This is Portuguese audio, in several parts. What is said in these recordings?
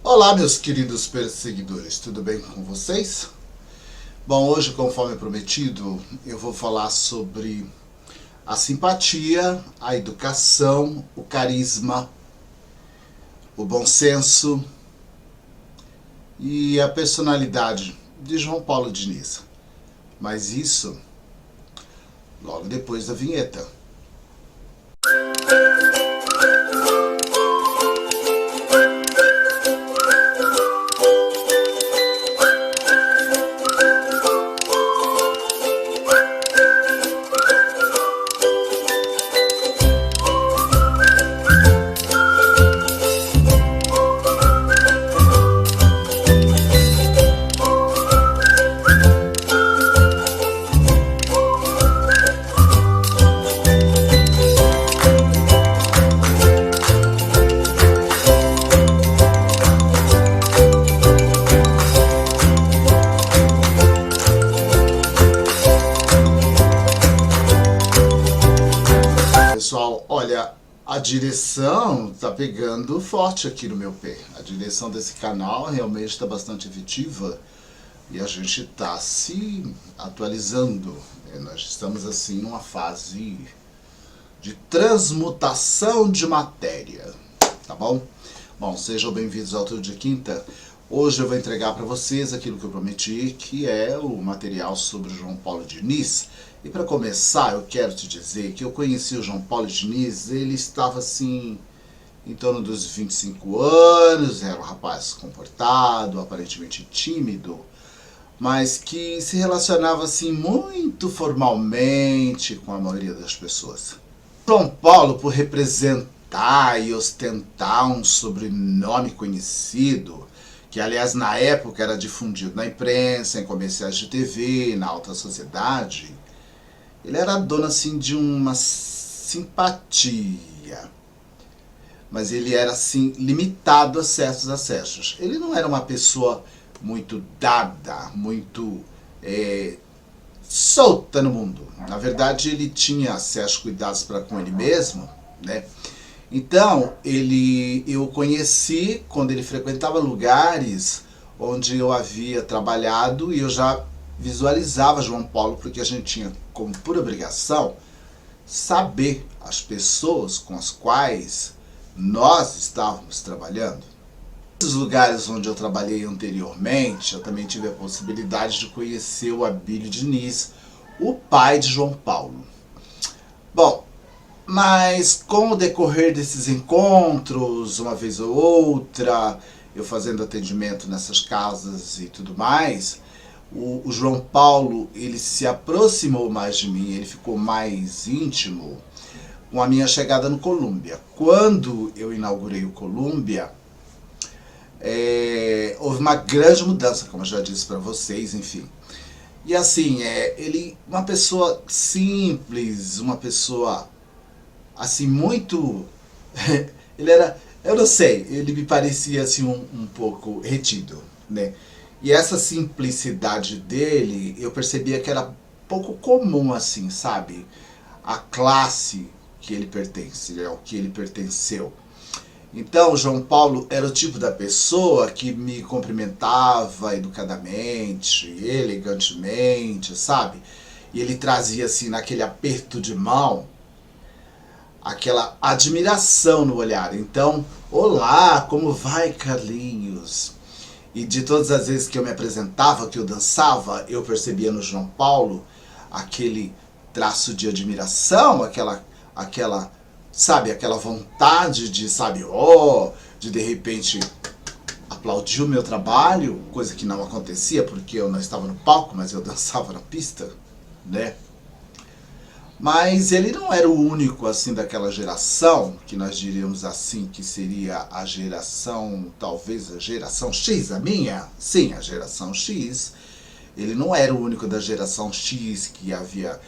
Olá, meus queridos perseguidores, tudo bem com vocês? Bom, hoje, conforme prometido, eu vou falar sobre a simpatia, a educação, o carisma, o bom senso e a personalidade de João Paulo Diniz. Mas isso logo depois da vinheta. Pessoal, olha, a direção tá pegando forte aqui no meu pé. A direção desse canal realmente está bastante efetiva e a gente está se atualizando. Nós estamos assim numa fase de transmutação de matéria, tá bom? Bom, sejam bem-vindos ao Trio de Quinta. Hoje eu vou entregar para vocês aquilo que eu prometi, que é o material sobre o João Paulo Diniz. E para começar, eu quero te dizer que eu conheci o João Paulo Diniz, ele estava assim, em torno dos 25 anos, era um rapaz comportado, aparentemente tímido, mas que se relacionava assim muito formalmente com a maioria das pessoas. João Paulo, por representar e ostentar um sobrenome conhecido, que aliás na época era difundido na imprensa, em comerciais de TV, na alta sociedade, ele era dono assim de uma simpatia, mas ele era assim limitado a certos acessos. Ele não era uma pessoa muito dada, muito solta no mundo. Na verdade, ele tinha certos cuidados para com ele mesmo, né? Então, eu o conheci quando ele frequentava lugares onde eu havia trabalhado e eu já visualizava João Paulo, porque a gente tinha como por obrigação saber as pessoas com as quais nós estávamos trabalhando. Nesses lugares onde eu trabalhei anteriormente, eu também tive a possibilidade de conhecer o Abílio Diniz, o pai de João Paulo. Bom, mas com o decorrer desses encontros, uma vez ou outra, eu fazendo atendimento nessas casas e tudo mais, o João Paulo, ele se aproximou mais de mim, ele ficou mais íntimo com a minha chegada no Colômbia. Quando eu inaugurei o Colômbia, houve uma grande mudança, como eu já disse para vocês, enfim. E assim, ele, uma pessoa simples, uma pessoa assim muito, ele era, eu não sei, ele me parecia assim um pouco retido, né? E essa simplicidade dele, eu percebia que era pouco comum assim, sabe? A classe que ele pertence, ao que ele pertenceu. Então, o João Paulo era o tipo da pessoa que me cumprimentava educadamente, elegantemente, sabe? E ele trazia assim, naquele aperto de mão, aquela admiração no olhar. Então, olá, como vai, Carlinhos? E de todas as vezes que eu me apresentava, que eu dançava, eu percebia no João Paulo aquele traço de admiração, aquela sabe, aquela vontade de, sabe, de repente aplaudir o meu trabalho, coisa que não acontecia porque eu não estava no palco, mas eu dançava na pista, né? Mas ele não era o único assim daquela geração, que nós diríamos assim, que seria a geração, talvez a geração X, a minha? Sim, a geração X. Ele não era o único da geração X que havia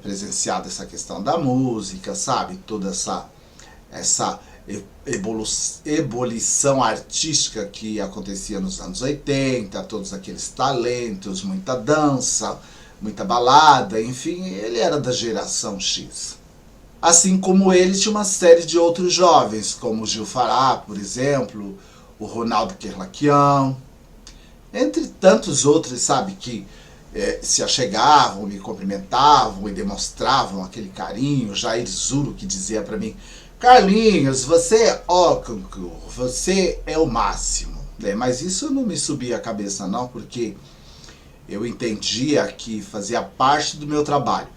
presenciado essa questão da música, sabe? Toda essa ebulição artística que acontecia nos anos 80, todos aqueles talentos, muita dança, muita balada, enfim, ele era da geração X. Assim como ele, tinha uma série de outros jovens, como o Gil Fará, por exemplo, o Ronaldo Kerlakian, entre tantos outros, sabe, que se achegavam, me cumprimentavam e demonstravam aquele carinho. Jair Zuro, que dizia para mim: Carlinhos, você é óculo, você é o máximo. Mas isso não me subia a cabeça não, porque eu entendia que fazia parte do meu trabalho.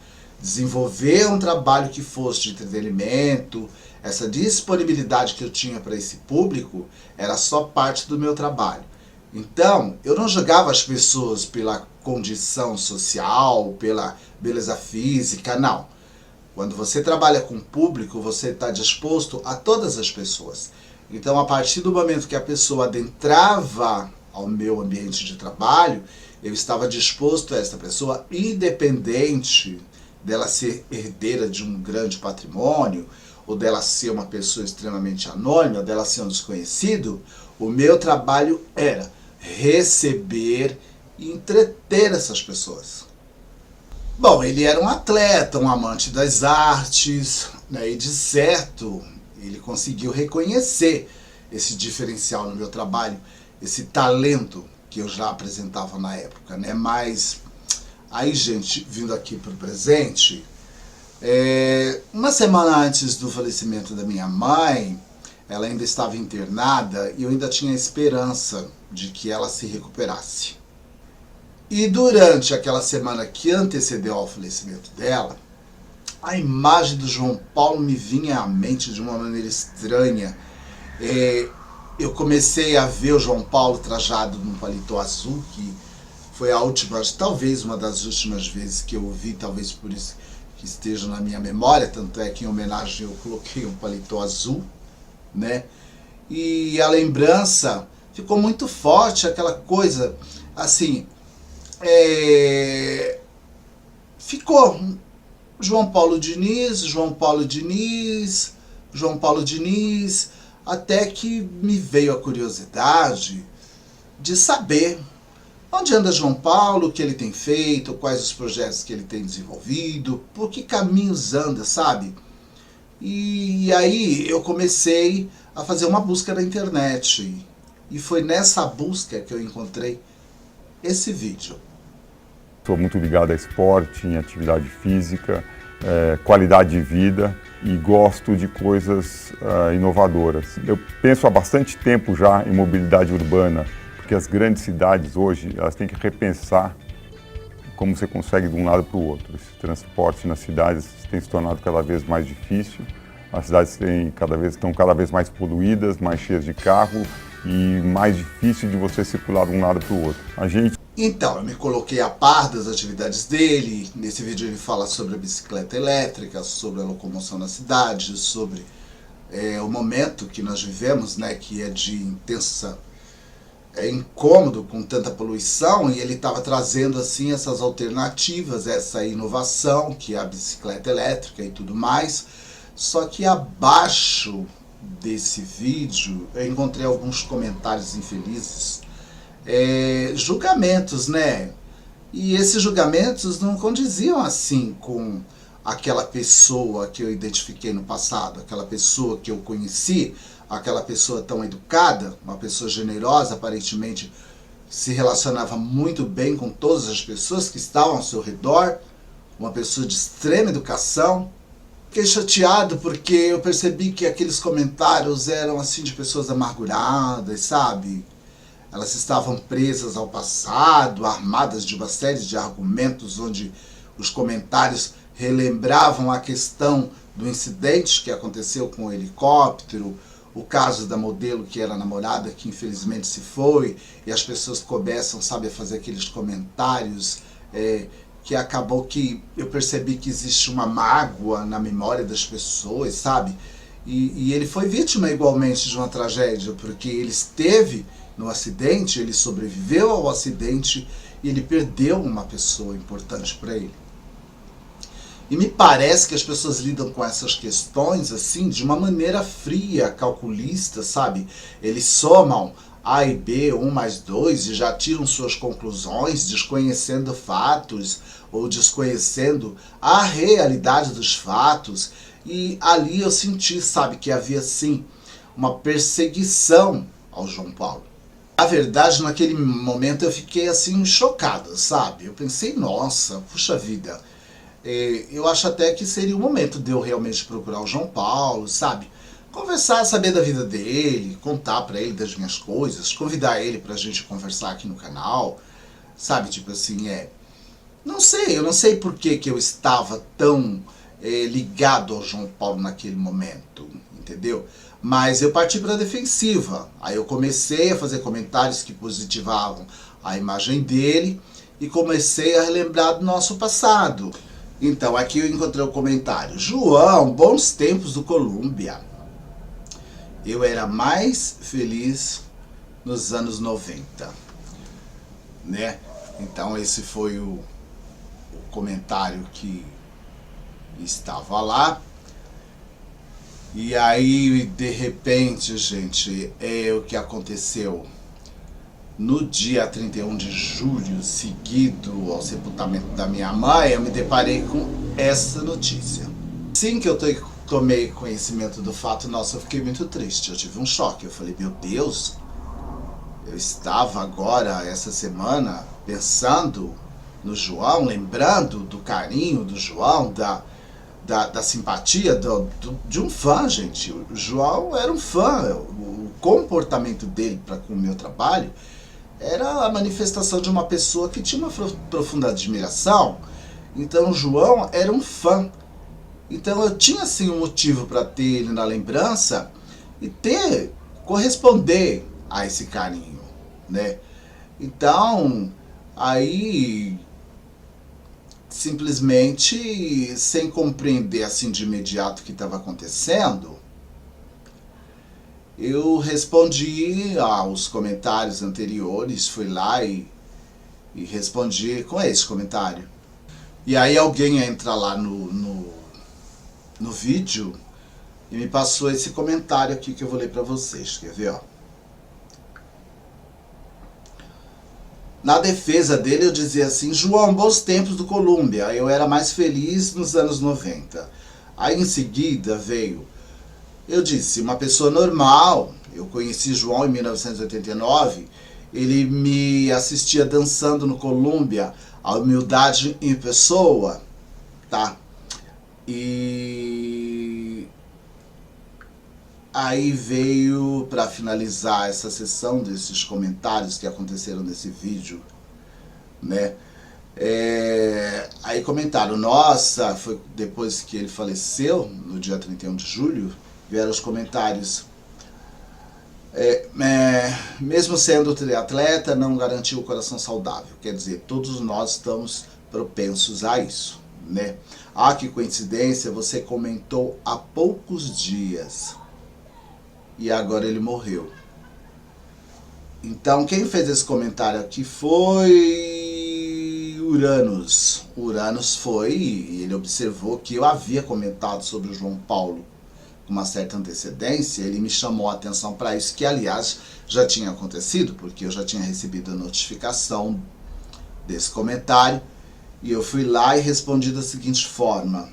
Desenvolver um trabalho que fosse de entretenimento, essa disponibilidade que eu tinha para esse público, era só parte do meu trabalho. Então, eu não julgava as pessoas pela condição social, pela beleza física, não. Quando você trabalha com público, você está disposto a todas as pessoas. Então, a partir do momento que a pessoa adentrava ao meu ambiente de trabalho, eu estava disposto a essa pessoa, independente dela ser herdeira de um grande patrimônio, ou dela ser uma pessoa extremamente anônima, ou dela ser um desconhecido, o meu trabalho era receber e entreter essas pessoas. Bom, ele era um atleta, um amante das artes, né, e de certo ele conseguiu reconhecer esse diferencial no meu trabalho, esse talento que eu já apresentava na época, né? Mas aí, gente, vindo aqui para o presente, uma semana antes do falecimento da minha mãe, ela ainda estava internada e eu ainda tinha esperança de que ela se recuperasse. E durante aquela semana que antecedeu ao falecimento dela, a imagem do João Paulo me vinha à mente de uma maneira estranha. Eu comecei a ver o João Paulo trajado num paletó azul, que foi a última, talvez uma das últimas vezes que eu o vi, talvez por isso que esteja na minha memória, tanto é que em homenagem eu coloquei um paletó azul, né? E a lembrança ficou muito forte, aquela coisa, assim, ficou João Paulo Diniz, João Paulo Diniz, João Paulo Diniz, até que me veio a curiosidade de saber onde anda João Paulo, o que ele tem feito, quais os projetos que ele tem desenvolvido, por que caminhos anda, sabe? E aí eu comecei a fazer uma busca na internet, e foi nessa busca que eu encontrei esse vídeo. Sou muito ligado a esporte, em atividade física, qualidade de vida e gosto de coisas inovadoras. Eu penso há bastante tempo já em mobilidade urbana, porque as grandes cidades hoje elas têm que repensar como você consegue de um lado para o outro. Esse transporte nas cidades tem se tornado cada vez mais difícil, as cidades estão cada vez mais poluídas, mais cheias de carro e mais difícil de você circular de um lado para o outro. Então, eu me coloquei a par das atividades dele. Nesse vídeo ele fala sobre a bicicleta elétrica, sobre a locomoção na cidade, sobre o momento que nós vivemos, né, que é de intensa incômodo com tanta poluição, e ele estava trazendo assim essas alternativas, essa inovação, que é a bicicleta elétrica e tudo mais. Só que abaixo desse vídeo eu encontrei alguns comentários infelizes, julgamentos, né? E esses julgamentos não condiziam assim com aquela pessoa que eu identifiquei no passado, aquela pessoa que eu conheci, aquela pessoa tão educada, uma pessoa generosa, aparentemente se relacionava muito bem com todas as pessoas que estavam ao seu redor, uma pessoa de extrema educação. Fiquei chateado porque eu percebi que aqueles comentários eram assim de pessoas amarguradas, sabe? Elas estavam presas ao passado, armadas de uma série de argumentos onde os comentários relembravam a questão do incidente que aconteceu com o helicóptero, o caso da modelo que era namorada, que infelizmente se foi, e as pessoas começam, sabe, a fazer aqueles comentários que acabou que eu percebi que existe uma mágoa na memória das pessoas, sabe? E ele foi vítima igualmente de uma tragédia, porque ele esteve no acidente, ele sobreviveu ao acidente e ele perdeu uma pessoa importante para ele. E me parece que as pessoas lidam com essas questões assim de uma maneira fria, calculista, sabe? Eles somam A e B, 1 mais 2, e já tiram suas conclusões, desconhecendo fatos ou desconhecendo a realidade dos fatos. E ali eu senti, sabe, que havia sim uma perseguição ao João Paulo. Na verdade, naquele momento eu fiquei assim chocado, sabe? Eu pensei, nossa, puxa vida, eu acho até que seria o momento de eu realmente procurar o João Paulo, sabe? Conversar, saber da vida dele, contar pra ele das minhas coisas, convidar ele pra gente conversar aqui no canal, sabe? Tipo assim, não sei, eu não sei por que eu estava tão ligado ao João Paulo naquele momento, entendeu? Mas eu parti para a defensiva. Aí eu comecei a fazer comentários que positivavam a imagem dele e comecei a relembrar do nosso passado. Então aqui eu encontrei o comentário: João, bons tempos do Colômbia. Eu era mais feliz nos anos 90, né? Então esse foi o comentário que estava lá. E aí, de repente, gente, o que aconteceu no dia 31 de julho, seguido ao sepultamento da minha mãe, eu me deparei com essa notícia. Assim que eu tomei conhecimento do fato, nossa, eu fiquei muito triste, eu tive um choque. Eu falei, meu Deus, eu estava agora, essa semana, pensando no João, lembrando do carinho do João, da simpatia de um fã, gente. O João era um fã. O comportamento dele para com o meu trabalho era a manifestação de uma pessoa que tinha uma profunda admiração. Então o João era um fã. Então eu tinha assim um motivo para ter ele na lembrança e corresponder a esse carinho, né? Então, aí simplesmente, sem compreender assim de imediato o que estava acontecendo, eu respondi aos comentários anteriores, fui lá e respondi com esse comentário. E aí alguém entra lá no vídeo e me passou esse comentário aqui que eu vou ler para vocês, quer ver, ó? Na defesa dele eu dizia assim, João, bons tempos do Colômbia, eu era mais feliz nos anos 90. Aí em seguida veio, eu disse, uma pessoa normal, eu conheci João em 1989, ele me assistia dançando no Colômbia, a humildade em pessoa, tá? E aí veio, para finalizar essa sessão desses comentários que aconteceram nesse vídeo, né? Aí comentaram, nossa, foi depois que ele faleceu, no dia 31 de julho, vieram os comentários. Mesmo sendo triatleta, não garantiu o coração saudável. Quer dizer, todos nós estamos propensos a isso, né? Ah, que coincidência, você comentou há poucos dias e agora ele morreu. Então quem fez esse comentário aqui foi Uranus. Uranus foi, e ele observou que eu havia comentado sobre o João Paulo com uma certa antecedência. Ele me chamou a atenção para isso, que aliás já tinha acontecido, porque eu já tinha recebido a notificação desse comentário, e eu fui lá e respondi da seguinte forma: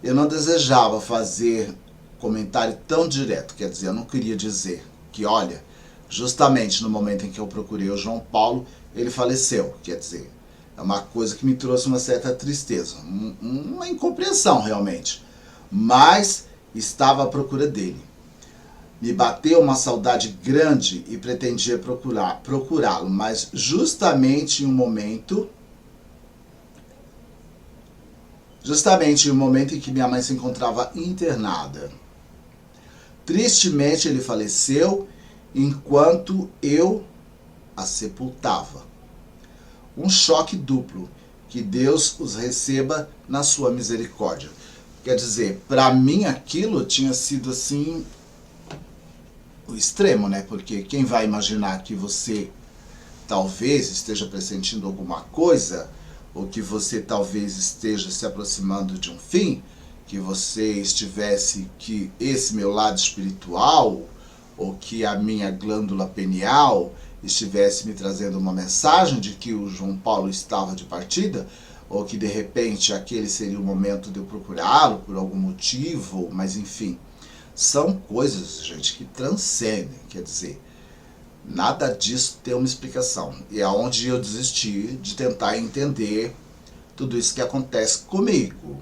eu não desejava fazer comentário tão direto, quer dizer, eu não queria dizer que, olha, justamente no momento em que eu procurei o João Paulo, ele faleceu. Quer dizer, é uma coisa que me trouxe uma certa tristeza, uma incompreensão realmente, mas estava à procura dele. Me bateu uma saudade grande e pretendia procurá-lo, mas justamente em um momento em que minha mãe se encontrava internada. Tristemente ele faleceu enquanto eu a sepultava. Um choque duplo, que Deus os receba na sua misericórdia. Quer dizer, para mim aquilo tinha sido assim o extremo, né? Porque quem vai imaginar que você talvez esteja pressentindo alguma coisa, ou que você talvez esteja se aproximando de um fim, que você estivesse, que esse meu lado espiritual, ou que a minha glândula pineal estivesse me trazendo uma mensagem de que o João Paulo estava de partida, ou que de repente aquele seria o momento de eu procurá-lo por algum motivo, mas enfim, são coisas, gente, que transcendem. Quer dizer, Nada disso tem uma explicação. E é onde eu desisti de tentar entender tudo isso que acontece comigo.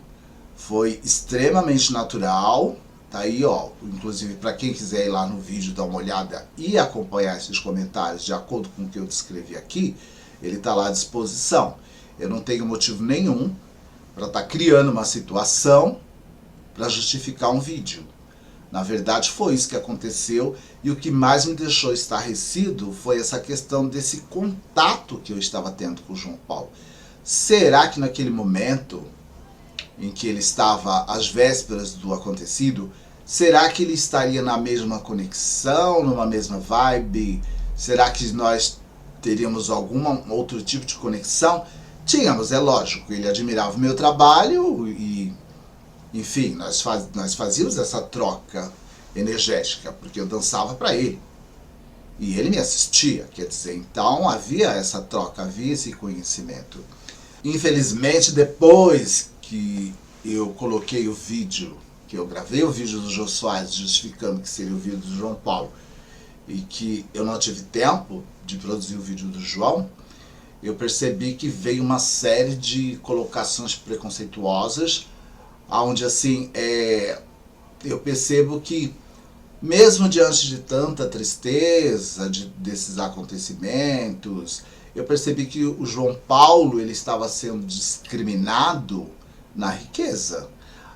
Foi extremamente natural. Tá aí, ó. Inclusive, para quem quiser ir lá no vídeo, dar uma olhada e acompanhar esses comentários de acordo com o que eu descrevi aqui, ele tá lá à disposição. Eu não tenho motivo nenhum para estar criando uma situação para justificar um vídeo. Na verdade, foi isso que aconteceu, e o que mais me deixou estarrecido foi essa questão desse contato que eu estava tendo com o João Paulo. Será que naquele momento em que ele estava às vésperas do acontecido, será que ele estaria na mesma conexão, numa mesma vibe? Será que nós teríamos algum outro tipo de conexão? Tínhamos, é lógico, ele admirava o meu trabalho e, enfim, nós fazíamos essa troca energética, porque eu dançava para ele e ele me assistia, quer dizer, então havia essa troca, havia esse conhecimento. Infelizmente, depois que eu coloquei o vídeo, que eu gravei o vídeo do Jô Soares justificando que seria o vídeo do João Paulo e que eu não tive tempo de produzir o vídeo do João, eu percebi que veio uma série de colocações preconceituosas, onde assim, eu percebo que mesmo diante de tanta tristeza desses acontecimentos, eu percebi que o João Paulo ele estava sendo discriminado na riqueza.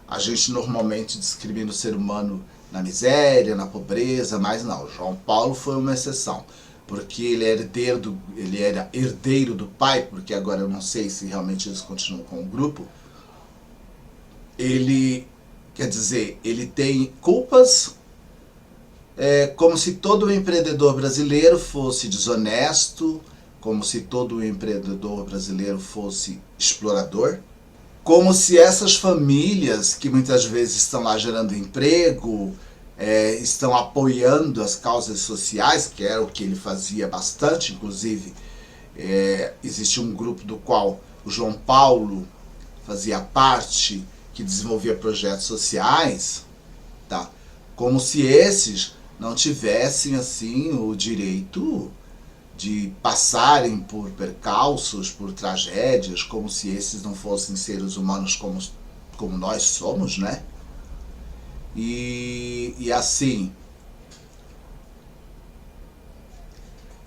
A gente normalmente discrimina o ser humano na miséria, na pobreza, mas não, o João Paulo foi uma exceção, porque ele era herdeiro do pai, porque agora eu não sei se realmente eles continuam com o grupo. Ele, quer dizer, ele tem culpas, como se todo empreendedor brasileiro fosse desonesto, como se todo empreendedor brasileiro fosse explorador, como se essas famílias que muitas vezes estão lá gerando emprego, estão apoiando as causas sociais, que era o que ele fazia bastante, inclusive existia um grupo do qual o João Paulo fazia parte, que desenvolvia projetos sociais, tá? Como se esses não tivessem assim o direito de passarem por percalços, por tragédias, como se esses não fossem seres humanos como nós somos, né? E assim,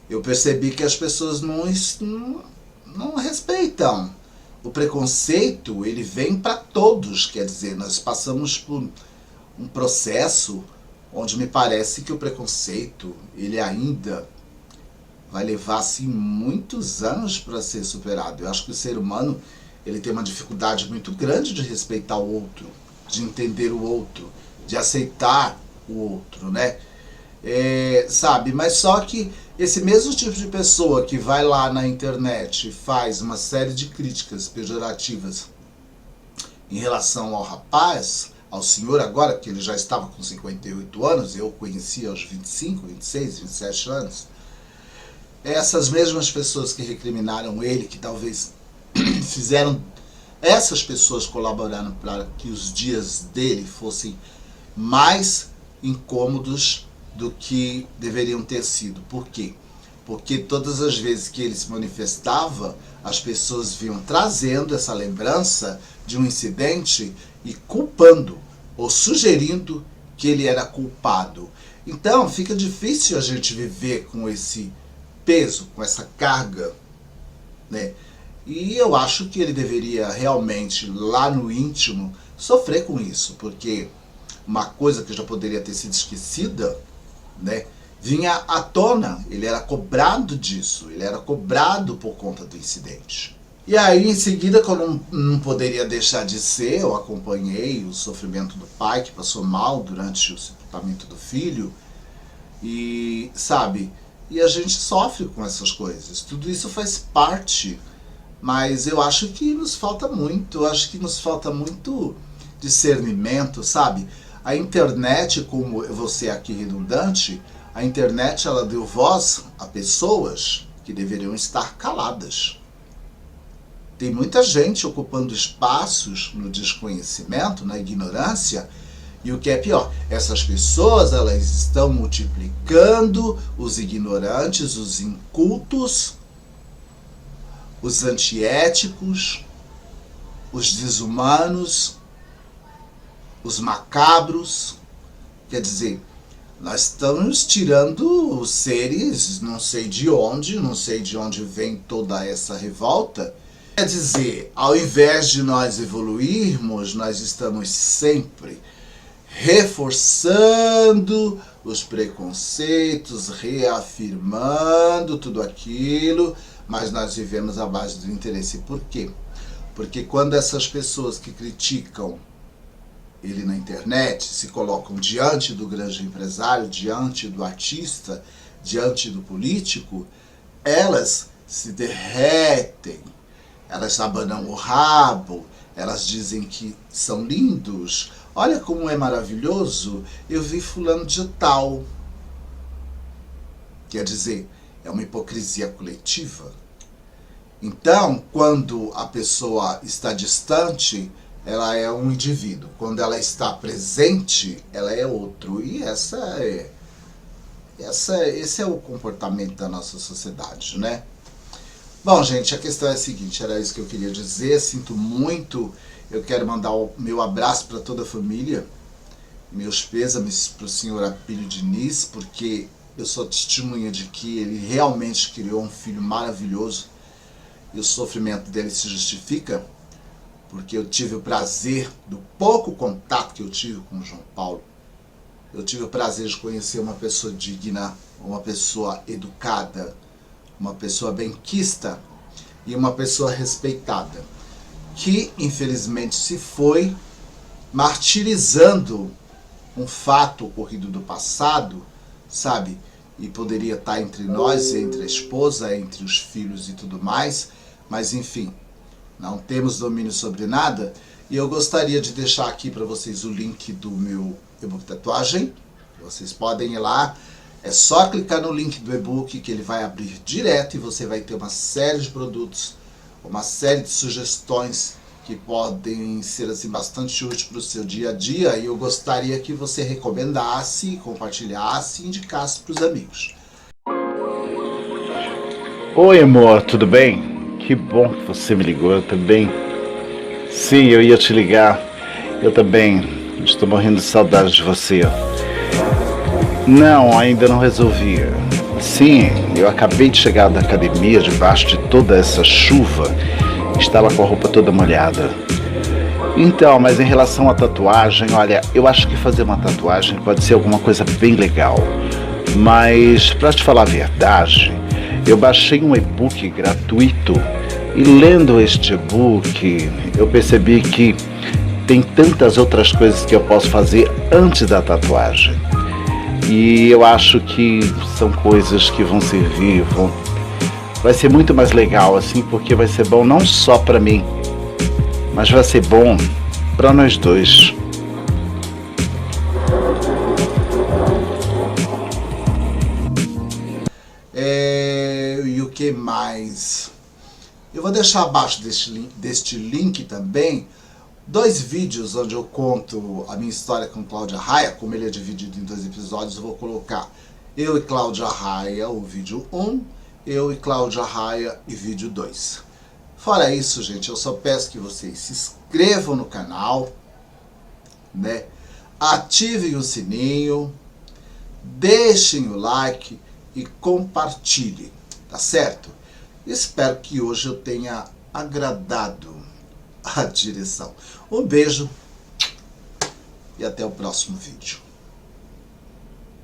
eu percebi que as pessoas não respeitam. O preconceito, ele vem para todos, quer dizer, nós passamos por um processo onde me parece que o preconceito, ele ainda vai levar assim muitos anos para ser superado. Eu acho que o ser humano, ele tem uma dificuldade muito grande de respeitar o outro, de entender o outro, de aceitar o outro, né? Sabe, mas só que esse mesmo tipo de pessoa que vai lá na internet e faz uma série de críticas pejorativas em relação ao rapaz, ao senhor agora, que ele já estava com 58 anos, eu o conheci aos 25, 26, 27 anos, essas mesmas pessoas que recriminaram ele, que talvez fizeram essas pessoas colaborando para que os dias dele fossem mais incômodos do que deveriam ter sido. Por quê? Porque todas as vezes que ele se manifestava, as pessoas vinham trazendo essa lembrança de um incidente e culpando ou sugerindo que ele era culpado. Então fica difícil a gente viver com esse peso, com essa carga, né? E eu acho que ele deveria realmente, lá no íntimo, sofrer com isso, porque uma coisa que já poderia ter sido esquecida, né, vinha à tona, ele era cobrado disso, ele era cobrado por conta do incidente. E aí, em seguida, que eu não poderia deixar de ser, eu acompanhei o sofrimento do pai, que passou mal durante o sepultamento do filho, e, sabe, e a gente sofre com essas coisas, tudo isso faz parte, mas eu acho que nos falta muito, eu acho que nos falta muito discernimento, sabe? A internet, como eu vou ser aqui redundante, a internet ela deu voz a pessoas que deveriam estar caladas. Tem muita gente ocupando espaços no desconhecimento, na ignorância, E o que é pior, essas pessoas, elas estão multiplicando os ignorantes, os incultos, os antiéticos, os desumanos, os macabros. Quer dizer, nós estamos tirando os seres, não sei de onde vem toda essa revolta. Quer dizer, ao invés de nós evoluirmos, nós estamos sempre reforçando os preconceitos, reafirmando tudo aquilo, mas nós vivemos à base do interesse. Por quê? Porque quando essas pessoas que criticam ele na internet se colocam diante do grande empresário, diante do artista, diante do político, elas se derretem, elas abanam o rabo, elas dizem que são lindos. Olha como é maravilhoso, eu vi fulano de tal. Quer dizer, é uma hipocrisia coletiva. Então, quando a pessoa está distante, ela é um indivíduo. Quando ela está presente, ela é outro. E esse é o comportamento da nossa sociedade, né? Bom, gente, a questão é a seguinte, era isso que eu queria dizer, sinto muito, eu quero mandar o meu abraço para toda a família, meus pêsames para o senhor Apílio Diniz, porque eu sou testemunha de que ele realmente criou um filho maravilhoso, e o sofrimento dele se justifica, porque eu tive o prazer, do pouco contato que eu tive com o João Paulo, eu tive o prazer de conhecer uma pessoa digna, uma pessoa educada, uma pessoa benquista e uma pessoa respeitada, que infelizmente se foi martirizando um fato ocorrido do passado, sabe? E poderia estar entre nós, entre a esposa, entre os filhos e tudo mais, mas enfim, não temos domínio sobre nada. E eu gostaria de deixar aqui para vocês o link do meu e-book tatuagem. Vocês podem ir lá, é só clicar no link do e-book que ele vai abrir direto e você vai ter uma série de produtos, uma série de sugestões que podem ser assim bastante úteis para o seu dia a dia, e eu gostaria que você recomendasse, compartilhasse e indicasse para os amigos. Oi amor, tudo bem? Que bom que você me ligou, eu também. Sim, eu ia te ligar. Eu também estou morrendo de saudade de você. Não, ainda não resolvi. Sim, eu acabei de chegar da academia debaixo de toda essa chuva. Estava com a roupa toda molhada. Então, mas em relação à tatuagem, olha, eu acho que fazer uma tatuagem pode ser alguma coisa bem legal. Mas, para te falar a verdade, eu baixei um e-book gratuito e lendo este e-book, eu percebi que tem tantas outras coisas que eu posso fazer antes da tatuagem. E eu acho que são coisas que vão servir, vai ser muito mais legal assim, porque vai ser bom não só para mim, mas vai ser bom para nós dois. E o que mais? Eu vou deixar abaixo deste link também 2 vídeos onde eu conto a minha história com Cláudia Raia. Como ele é dividido em 2 episódios, eu vou colocar eu e Cláudia Raia, o vídeo 1, eu e Cláudia Raia e vídeo 2. Fora isso, gente, eu só peço que vocês se inscrevam no canal, né? Ativem o sininho, deixem o like e compartilhem, tá certo? Espero que hoje eu tenha agradado a direção. Um beijo e até o próximo vídeo.